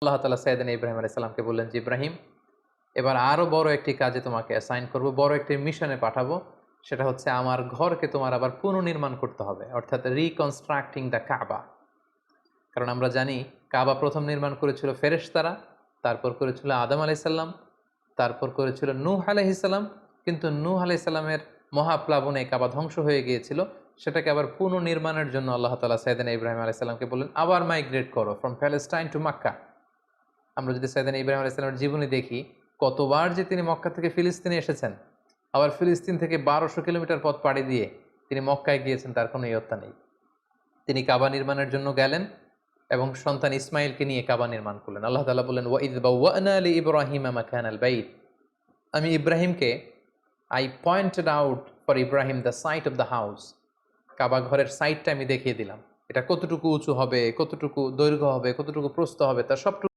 আল্লাহ তাআলা সাইয়েদনা ইব্রাহিম আলাইহিস সালামকে বললেন যে, ইব্রাহিম, এবার আরো বড় একটি কাজে তোমাকে অ্যাসাইন করব, বড় একটি মিশনে পাঠাবো। সেটা হচ্ছে আমার ঘরকে তোমার আবার পুনর্নির্মাণ করতে হবে, অর্থাৎ রিকনস্ট্রাক্টিং দ্য কাবা। কারণ আমরা জানি কাবা প্রথম নির্মাণ করেছিল ফেরেশতারা, তারপর করেছিল আদম আলাইহিস সালাম, তারপর করেছিল নূহ আলাইহিস সালাম। কিন্তু নূহ আলাইহিস সালামের মহাপ্লাবনে কাবা ধ্বংস হয়ে গিয়েছিল। সেটাকে আবার পুনর্নির্মাণের জন্য আল্লাহ তাআলা সাইয়েদনা ইব্রাহিম আলাইহিস সালামকে বললেন, আবার মাইগ্রেট করো ফ্রম প্যালেস্টাইন টু মক্কা। আমরা যদি সাইয়েদনা ইব্রাহিম আলাইহিস সালামের জীবনী দেখি, কতবার যে তিনি মক্কা থেকে ফিলিস্তিনে এসেছেন, আবার ফিলিস্তিন থেকে ১২০০ কিলোমিটার পথ পাড়ি দিয়ে তিনি মক্কায় গিয়েছেন, তার কোনো ইয়ত্তা নেই। তিনি কাবা নির্মাণের জন্য গেলেন এবং সন্তান ইসমাইলকে নিয়ে কাবা নির্মাণ করলেন। আল্লাহ তাআলা বললেন, ওয়াইদ বাওয়া'না লিইব্রাহিমা মাকানাল বাইত। আমি ইব্রাহিমকে I pointed out for Ibrahim the site of the house. Kaaba ঘরের সাইটটা আমি দেখিয়ে দিলাম। এটা কতটুকু উঁচু হবে, কতটুকু দৈর্ঘ্য হবে, কতটুকু প্রস্থ হবে, তার সবটুকু